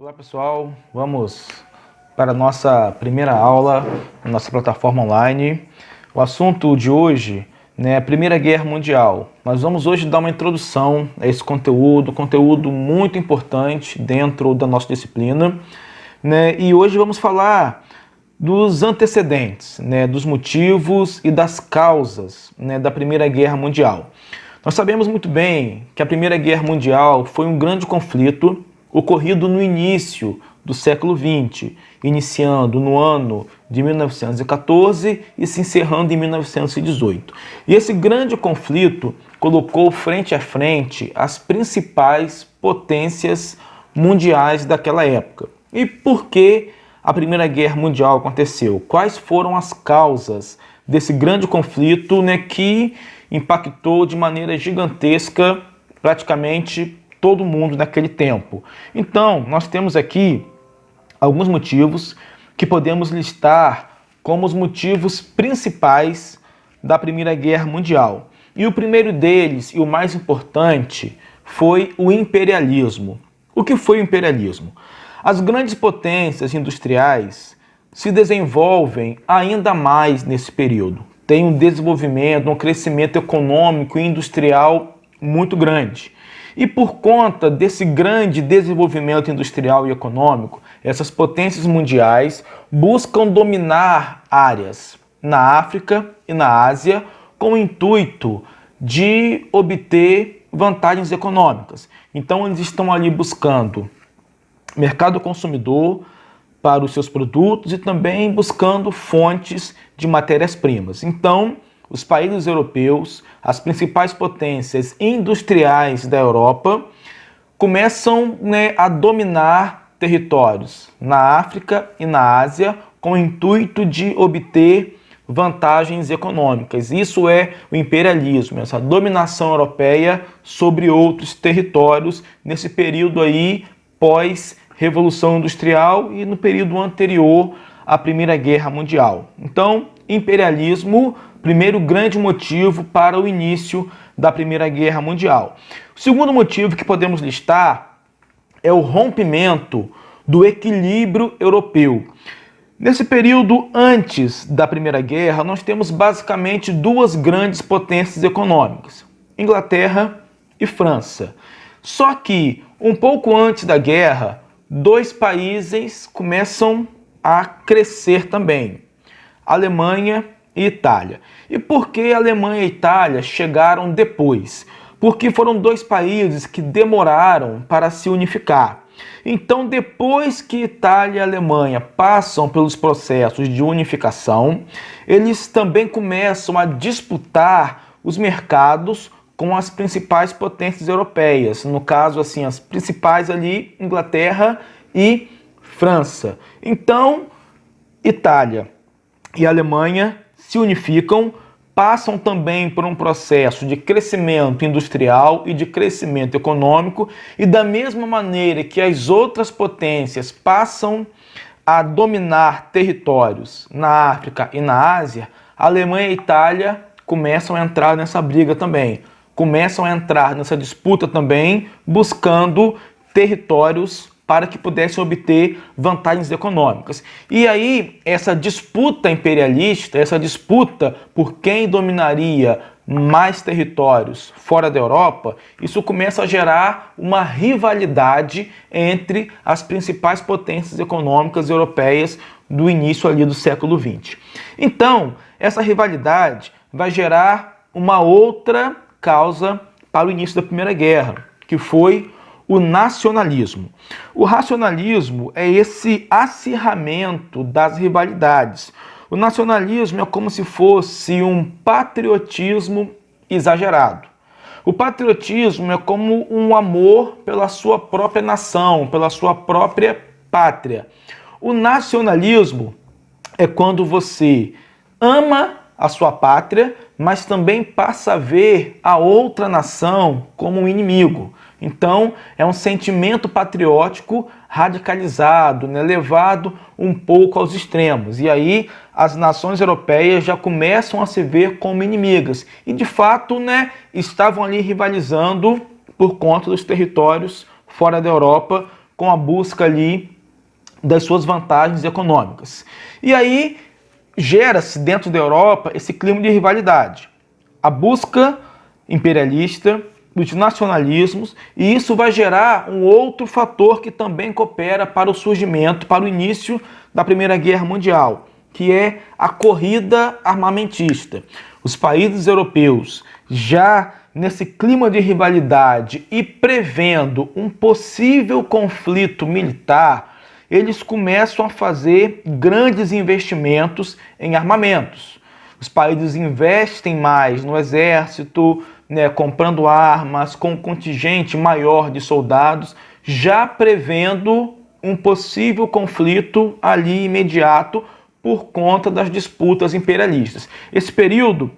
Olá pessoal, vamos para a nossa primeira aula na nossa plataforma online. O assunto de hoje é a Primeira Guerra Mundial. Nós vamos hoje dar uma introdução a esse conteúdo muito importante dentro da nossa disciplina. E hoje vamos falar dos antecedentes, dos motivos e das causas da Primeira Guerra Mundial. Nós sabemos muito bem que a Primeira Guerra Mundial foi um grande conflito ocorrido no início do século XX, iniciando no ano de 1914 e se encerrando em 1918. E esse grande conflito colocou frente a frente as principais potências mundiais daquela época. E por que a Primeira Guerra Mundial aconteceu? Quais foram as causas desse grande conflito que impactou de maneira gigantesca praticamente todo mundo naquele tempo? Então, nós temos aqui alguns motivos que podemos listar como os motivos principais da Primeira Guerra Mundial. E o primeiro deles, e o mais importante, foi o imperialismo. O que foi o imperialismo? As grandes potências industriais se desenvolvem ainda mais nesse período. Tem um desenvolvimento, um crescimento econômico e industrial muito grande. E por conta desse grande desenvolvimento industrial e econômico, essas potências mundiais buscam dominar áreas na África e na Ásia com o intuito de obter vantagens econômicas. Então eles estão ali buscando mercado consumidor para os seus produtos e também buscando fontes de matérias-primas. Então, os países europeus, as principais potências industriais da Europa, começam a dominar territórios na África e na Ásia com o intuito de obter vantagens econômicas. Isso é o imperialismo, essa dominação europeia sobre outros territórios nesse período aí pós-Revolução Industrial e no período anterior à Primeira Guerra Mundial. Então, imperialismo, primeiro grande motivo para o início da Primeira Guerra Mundial. O segundo motivo que podemos listar é o rompimento do equilíbrio europeu. Nesse período antes da Primeira Guerra, nós temos basicamente duas grandes potências econômicas, Inglaterra e França. Só que, um pouco antes da guerra, dois países começam a crescer também, Alemanha e Itália. E por que a Alemanha e a Itália chegaram depois? Porque foram dois países que demoraram para se unificar. Então, depois que Itália e Alemanha passam pelos processos de unificação, eles também começam a disputar os mercados com as principais potências europeias. No caso, assim, as principais ali, Inglaterra e França. Então, Itália e Alemanha se unificam, passam também por um processo de crescimento industrial e de crescimento econômico, e da mesma maneira que as outras potências passam a dominar territórios na África e na Ásia, a Alemanha e a Itália começam a entrar nessa briga também, começam a entrar nessa disputa também, buscando territórios para que pudessem obter vantagens econômicas. E aí, essa disputa imperialista, essa disputa por quem dominaria mais territórios fora da Europa, isso começa a gerar uma rivalidade entre as principais potências econômicas europeias do início ali do século XX. Então, essa rivalidade vai gerar uma outra causa para o início da Primeira Guerra, que foi o nacionalismo. O racionalismo é esse acirramento das rivalidades. O nacionalismo é como se fosse um patriotismo exagerado. O patriotismo é como um amor pela sua própria nação, pela sua própria pátria. O nacionalismo é quando você ama a sua pátria, mas também passa a ver a outra nação como um inimigo. Então, é um sentimento patriótico radicalizado, levado um pouco aos extremos. E aí, as nações europeias já começam a se ver como inimigas. E, de fato, estavam ali rivalizando por conta dos territórios fora da Europa com a busca ali das suas vantagens econômicas. E aí gera-se dentro da Europa esse clima de rivalidade. A busca imperialista, dos nacionalismos, e isso vai gerar um outro fator que também coopera para o surgimento, para o início da Primeira Guerra Mundial, que é a corrida armamentista. Os países europeus, já nesse clima de rivalidade e prevendo um possível conflito militar, eles começam a fazer grandes investimentos em armamentos. Os países investem mais no exército, comprando armas, com um contingente maior de soldados, já prevendo um possível conflito ali imediato por conta das disputas imperialistas. Esse período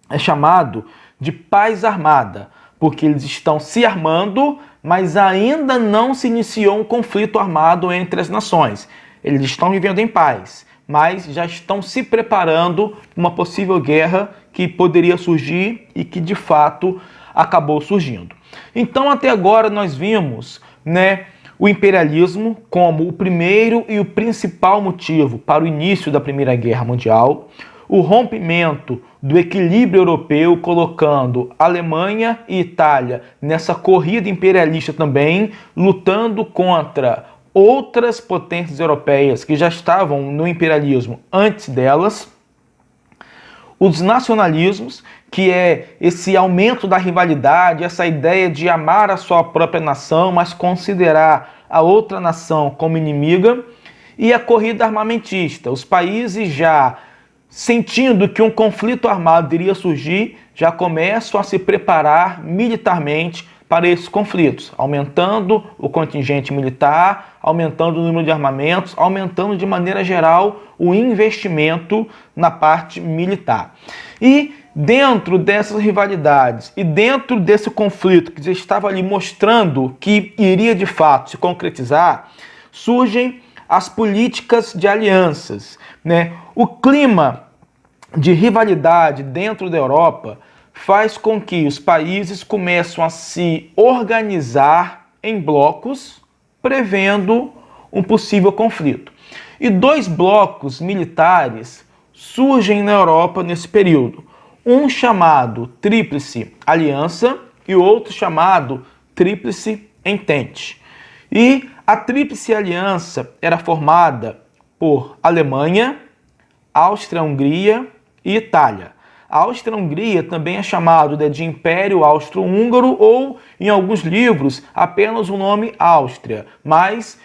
é chamado de paz armada, porque eles estão se armando, mas ainda não se iniciou um conflito armado entre as nações. Eles estão vivendo em paz, mas já estão se preparando para uma possível guerra que poderia surgir e que de fato acabou surgindo. Então até agora nós vimos, o imperialismo como o primeiro e o principal motivo para o início da Primeira Guerra Mundial, o rompimento do equilíbrio europeu, colocando Alemanha e Itália nessa corrida imperialista também, lutando contra outras potências europeias que já estavam no imperialismo antes delas, os nacionalismos, que é esse aumento da rivalidade, essa ideia de amar a sua própria nação, mas considerar a outra nação como inimiga, e a corrida armamentista, os países já sentindo que um conflito armado iria surgir, já começam a se preparar militarmente para esses conflitos, aumentando o contingente militar, aumentando o número de armamentos, aumentando de maneira geral o investimento na parte militar. E dentro dessas rivalidades e dentro desse conflito que já estava ali mostrando que iria de fato se concretizar, surgem as políticas de alianças, O clima de rivalidade dentro da Europa faz com que os países começem a se organizar em blocos, prevendo um possível conflito. E dois blocos militares surgem na Europa nesse período. Um chamado Tríplice Aliança e outro chamado Tríplice Entente. E a Tríplice Aliança era formada por Alemanha, Áustria-Hungria e Itália. A Áustria-Hungria também é chamado de Império Austro-Húngaro ou, em alguns livros, apenas o nome Áustria. Mas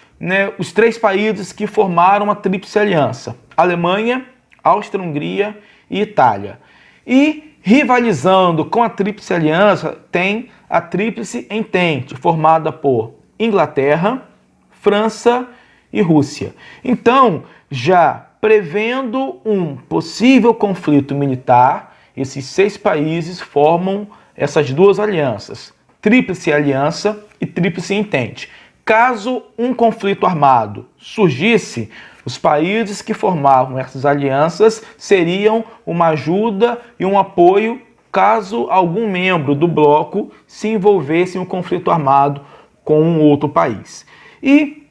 os três países que formaram a Tríplice Aliança: Alemanha, Áustria-Hungria e Itália. E rivalizando com a Tríplice Aliança tem a Tríplice Entente, formada por Inglaterra, França e Rússia. Então, já prevendo um possível conflito militar, esses seis países formam essas duas alianças, Tríplice Aliança e Tríplice Entente. Caso um conflito armado surgisse, os países que formavam essas alianças seriam uma ajuda e um apoio caso algum membro do bloco se envolvesse em um conflito armado com um outro país. E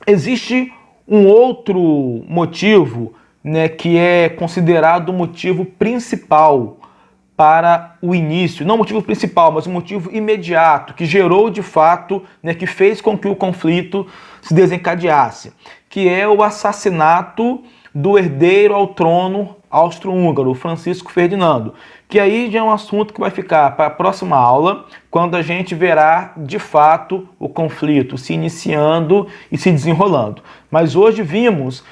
existe um outro motivo, que é considerado o motivo principal para o início, não o motivo principal, mas o motivo imediato, que gerou de fato, que fez com que o conflito se desencadeasse, que é o assassinato do herdeiro ao trono austro-húngaro, Francisco Ferdinando, que aí já é um assunto que vai ficar para a próxima aula, quando a gente verá de fato o conflito se iniciando e se desenrolando. Mas hoje vimos,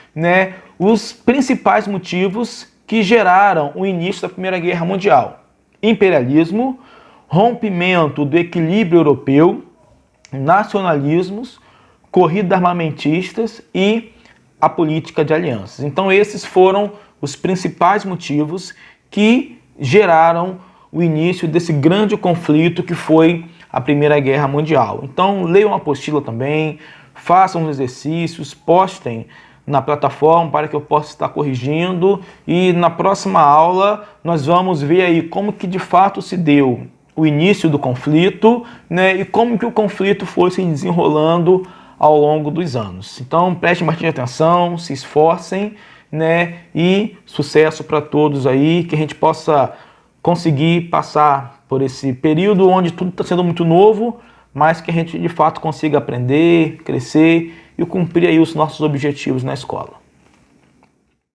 os principais motivos que geraram o início da Primeira Guerra Mundial: imperialismo, rompimento do equilíbrio europeu, nacionalismos, corridas armamentistas e a política de alianças. Então esses foram os principais motivos que geraram o início desse grande conflito que foi a Primeira Guerra Mundial. Então leiam a apostila também, façam os exercícios, postem na plataforma para que eu possa estar corrigindo, e na próxima aula nós vamos ver aí como que de fato se deu o início do conflito, e como que o conflito foi se desenrolando ao longo dos anos. Então prestem bastante atenção, se esforcem, né? E sucesso para todos aí, que a gente possa conseguir passar por esse período onde tudo está sendo muito novo, mas que a gente de fato consiga aprender, crescer e cumprir aí os nossos objetivos na escola.